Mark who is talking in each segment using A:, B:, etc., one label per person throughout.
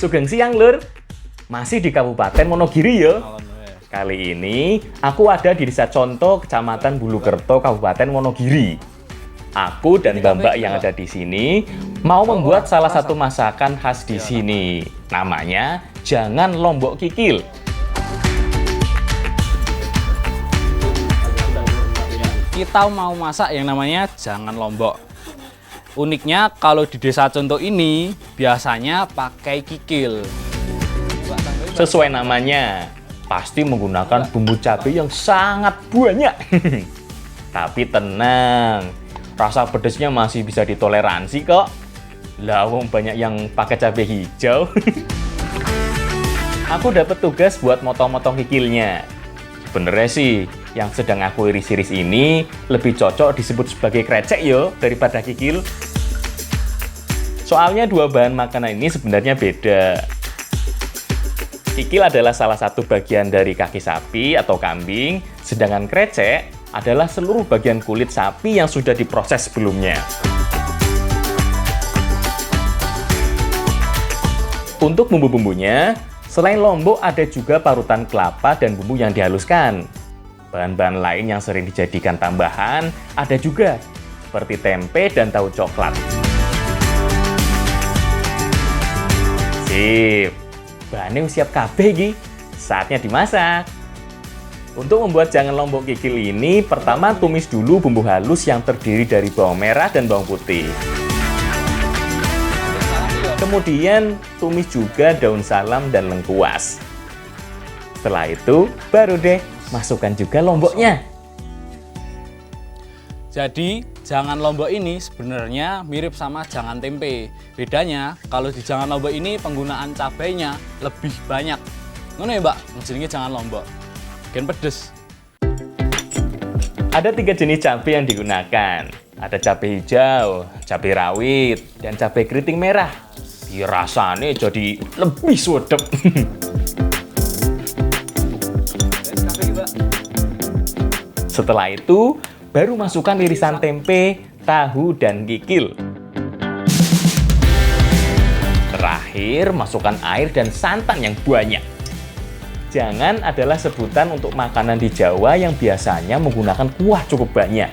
A: Sugeng siang lur, masih di Kabupaten Wonogiri ya. Kali ini aku ada di Desa Conto, Kecamatan Bulukerto, Kabupaten Wonogiri. Aku dan mbak-mbak yang ada di sini mau membuat salah satu masakan khas di sini. Namanya jangan lombok kikil.
B: Kita mau masak yang namanya jangan lombok. Uniknya kalau di Desa Conto ini biasanya pakai kikil.
A: Sesuai namanya, pasti menggunakan bumbu cabai yang sangat banyak. Tapi tenang, rasa pedesnya masih bisa ditoleransi kok. Lawang banyak yang pakai cabai hijau. Aku dapat tugas buat motong-motong kikilnya. Sebenarnya sih, yang sedang aku iris-iris ini lebih cocok disebut sebagai krecek yo daripada kikil. Soalnya dua bahan makanan ini sebenarnya beda. Kikil adalah salah satu bagian dari kaki sapi atau kambing, sedangkan krecek adalah seluruh bagian kulit sapi yang sudah diproses sebelumnya. Untuk bumbu-bumbunya, selain lombok ada juga parutan kelapa dan bumbu yang dihaluskan. Bahan-bahan lain yang sering dijadikan tambahan ada juga, seperti tempe dan tahu coklat. Sip, bahannya siap kabeh iki. Saatnya dimasak. Untuk membuat jangan lombok kikil ini, pertama tumis dulu bumbu halus yang terdiri dari bawang merah dan bawang putih. Kemudian tumis juga daun salam dan lengkuas. Setelah itu, baru deh masukkan juga lomboknya.
B: Jadi jangan lombok ini sebenarnya mirip sama jangan tempe. Bedanya kalau di jangan lombok ini penggunaan cabainya lebih banyak. Ngono ya mbak, jenenge jangan lombok. Gen pedes.
A: Ada 3 jenis cabai yang digunakan. Ada cabai hijau, cabai rawit, dan cabai keriting merah. Biar rasanya jadi lebih sedap. Setelah itu, baru masukkan irisan tempe, tahu, dan kikil. Terakhir, masukkan air dan santan yang banyak. Jangan adalah sebutan untuk makanan di Jawa yang biasanya menggunakan kuah cukup banyak.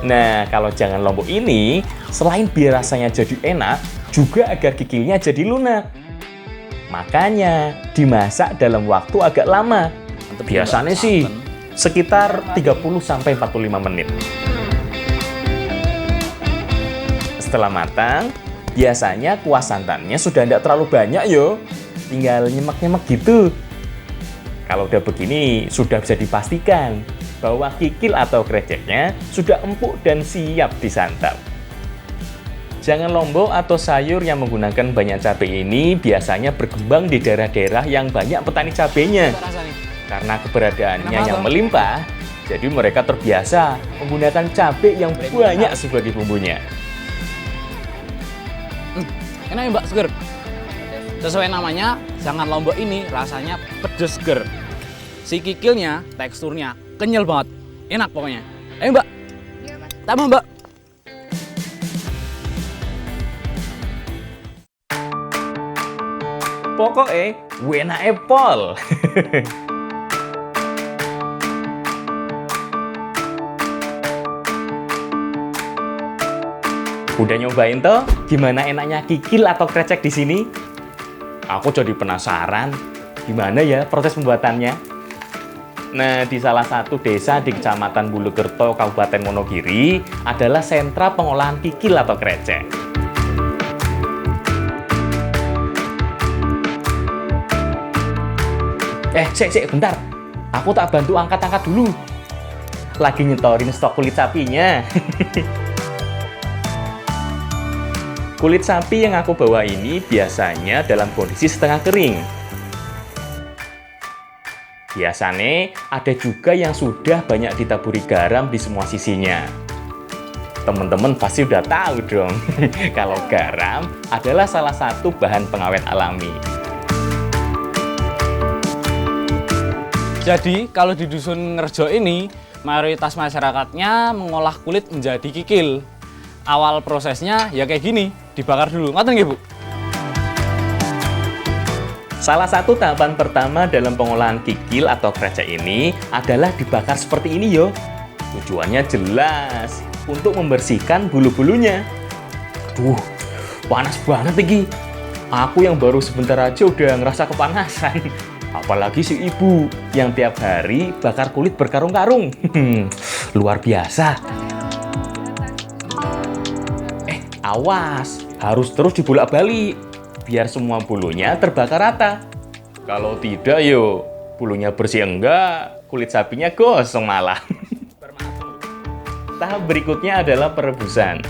A: Nah, kalau jangan lombok ini, selain biar rasanya jadi enak, juga agar kikilnya jadi lunak. Makanya, dimasak dalam waktu agak lama. Biasanya sih, sekitar 30-45 menit. Setelah matang, biasanya kuah santannya sudah tidak terlalu banyak yo. Tinggal nyemek-nyemek gitu. Kalau udah begini, sudah bisa dipastikan bahwa kikil atau kreceknya sudah empuk dan siap disantap. Jangan lombok atau sayur yang menggunakan banyak cabai ini biasanya berkembang di daerah-daerah yang banyak petani cabainya. Karena keberadaannya yang melimpah, jadi mereka terbiasa menggunakan cabai yang banyak sebagai bumbunya.
B: Enak ya mbak, seger. Sesuai namanya, jangan lombok ini rasanya pedes seger. Si kikilnya, teksturnya kenyal banget. Enak pokoknya. Ayo mbak, tambah mbak.
A: Pokoknya, wenake pol. Udah nyobain toh? Gimana enaknya kikil atau krecek di sini? Aku jadi penasaran, gimana ya proses pembuatannya? Nah, di salah satu desa di Kecamatan Bulukerto, Kabupaten Wonogiri, adalah sentra pengolahan kikil atau krecek. Sik, bentar. Aku tak bantu angkat-angkat dulu. Lagi nyetorin stok kulit sapinya. Kulit sapi yang aku bawa ini biasanya dalam kondisi setengah kering. Biasanya ada juga yang sudah banyak ditaburi garam di semua sisinya. Teman-teman pasti udah tahu dong, kalau garam adalah salah satu bahan pengawet alami.
B: Jadi kalau di Dusun Ngerjo ini, mayoritas masyarakatnya mengolah kulit menjadi kikil. Awal prosesnya ya kayak gini, dibakar dulu. Ngoten nggih, Bu?
A: Salah satu tahapan pertama dalam pengolahan kikil atau krecek ini adalah dibakar seperti ini yo. Tujuannya jelas, untuk membersihkan bulu-bulunya. Duh, panas banget iki. Aku yang baru sebentar aja udah ngerasa kepanasan. Apalagi si ibu yang tiap hari bakar kulit berkarung-karung. Luar biasa. Awas, harus terus dibolak-balik biar semua bulunya terbakar rata. Kalau tidak yo, bulunya bersih enggak, kulit sapinya gosong malah. Tahap berikutnya adalah perebusan.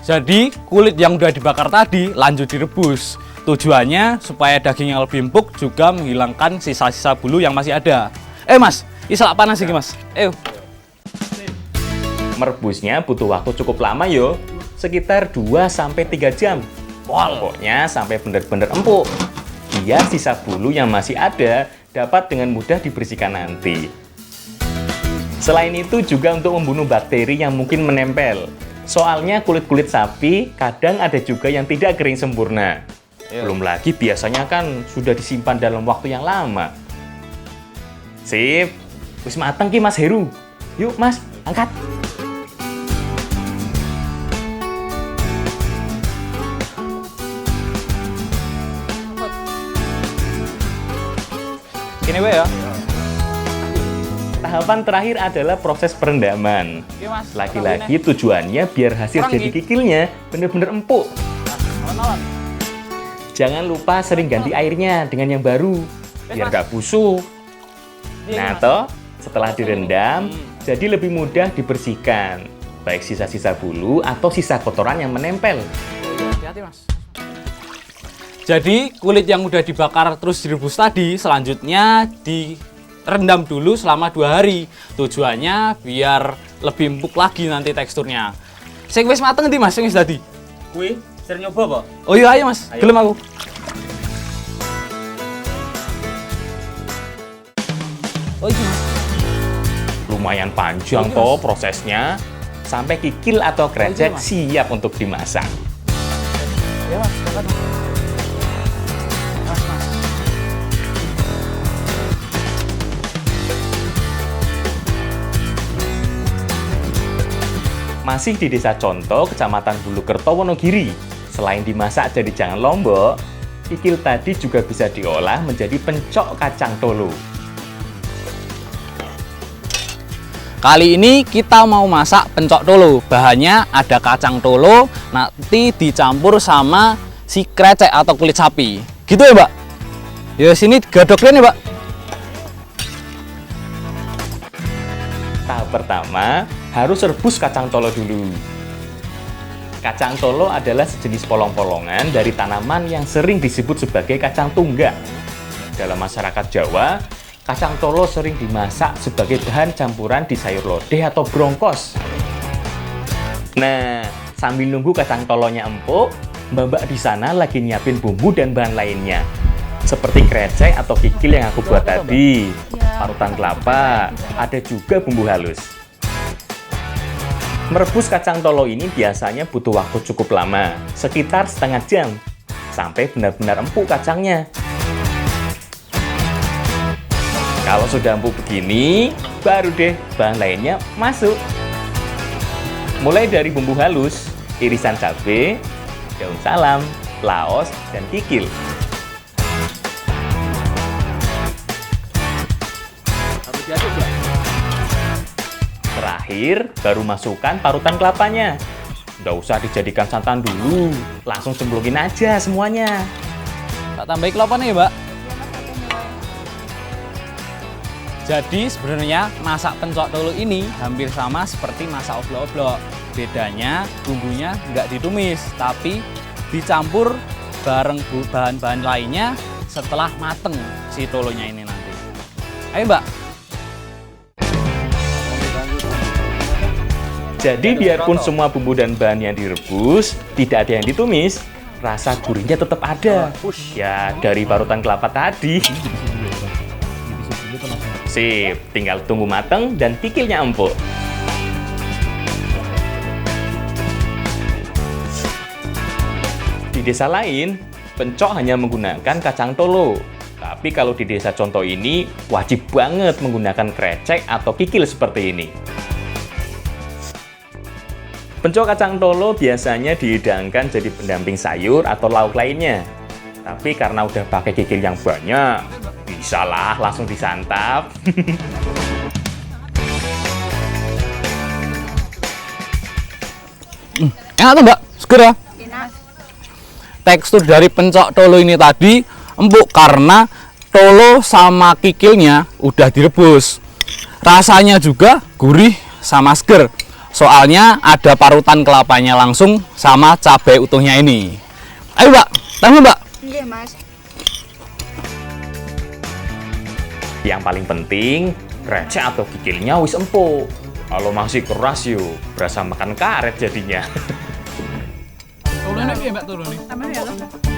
B: Jadi kulit yang udah dibakar tadi lanjut direbus. Tujuannya supaya dagingnya lebih empuk, juga menghilangkan sisa-sisa bulu yang masih ada. Mas, isak panas iki mas.
A: Merebusnya butuh waktu cukup lama yo, sekitar 2-3 jam. Pokoknya sampai benar-benar empuk. Biar sisa bulu yang masih ada dapat dengan mudah dibersihkan nanti. Selain itu juga untuk membunuh bakteri yang mungkin menempel. Soalnya kulit-kulit sapi kadang ada juga yang tidak kering sempurna. Belum lagi biasanya kan sudah disimpan dalam waktu yang lama. Sip, wis mateng ki Mas Heru. Yuk Mas, angkat.
B: Gini ya.
A: Tahapan terakhir adalah proses perendaman. Lagi-lagi tujuannya biar hasil jadi kikilnya benar-benar empuk. Jangan lupa sering ganti airnya dengan yang baru, biar nggak busuk. Nah toh, setelah direndam, jadi lebih mudah dibersihkan, baik sisa-sisa bulu atau sisa kotoran yang menempel.
B: Hati-hati mas. Jadi kulit yang udah dibakar terus direbus tadi, selanjutnya direndam dulu selama 2 hari. Tujuannya biar lebih empuk lagi nanti teksturnya. Sing wis mateng ndi mas, sing wis dadi?
A: Kuwi sering nyoba apa?
B: Oh iya ayo mas, gelem aku. Oh iya mas.
A: Lumayan panjang toh prosesnya, sampai kikil atau krecek siap untuk dimasak.
B: Ya mas,
A: Masih di Desa Conto, Kecamatan Bulukerto, Wonogiri. Selain dimasak jadi jangan lombok, kikil tadi juga bisa diolah menjadi pencok kacang tolo.
B: kali ini kita mau masak pencok tolo. Bahannya ada kacang tolo, nanti dicampur sama si krecek atau kulit sapi. Gitu ya mbak? Ya sini gadoknya nih mbak.
A: Tahap pertama, harus rebus kacang tolo dulu. Kacang tolo adalah sejenis polong-polongan dari tanaman yang sering disebut sebagai kacang tunggak. Dalam masyarakat Jawa, kacang tolo sering dimasak sebagai bahan campuran di sayur lodeh atau brongkos. Nah, sambil nunggu kacang tolonya empuk, mbak-mbak di sana lagi nyiapin bumbu dan bahan lainnya. Seperti krecek atau kikil yang aku buat tadi, parutan kelapa, ada juga bumbu halus. Merebus kacang tolo ini biasanya butuh waktu cukup lama, sekitar setengah jam, sampai benar-benar empuk kacangnya. Kalau sudah empuk begini, baru deh bahan lainnya masuk. Mulai dari bumbu halus, irisan cabai, daun salam, laos, dan kikil. Terakhir, baru masukkan parutan kelapanya. Nggak usah dijadikan santan dulu, langsung cemplungin aja semuanya.
B: Tak tambahin kelapanya ya mbak. Jadi sebenarnya masak pencok tolo ini hampir sama seperti masak oblok-oblok. Bedanya bumbunya nggak ditumis, tapi dicampur bareng bahan-bahan lainnya setelah mateng si tolonya ini nanti. Ayo mbak.
A: Jadi biarpun semua bumbu dan bahan yang direbus, tidak ada yang ditumis, rasa gurihnya tetap ada. Ya, dari parutan kelapa tadi. Sip, tinggal tunggu mateng dan kikilnya empuk. Di desa lain, pencok hanya menggunakan kacang tolo. Tapi kalau di desa contoh ini, wajib banget menggunakan krecek atau kikil seperti ini. Pencok kacang tolo biasanya dihidangkan jadi pendamping sayur atau lauk lainnya. Tapi karena udah pakai kikil yang banyak, bisa lah langsung disantap.
B: Enak tuh Mbak, seger ya?
C: Enak.
B: Tekstur dari pencok tolo ini tadi empuk karena tolo sama kikilnya udah direbus. Rasanya juga gurih sama seger. Soalnya ada parutan kelapanya langsung sama cabai utuhnya ini. Ayo Mbak, tanggung Mbak.
C: Iya, Mas.
A: Yang paling penting, krecek atau kikilnya wis empuk. Kalau masih keras yuk, berasa makan karet jadinya.
B: Tolo ini Mbak tolo ini?
C: Tambah ya, Lo.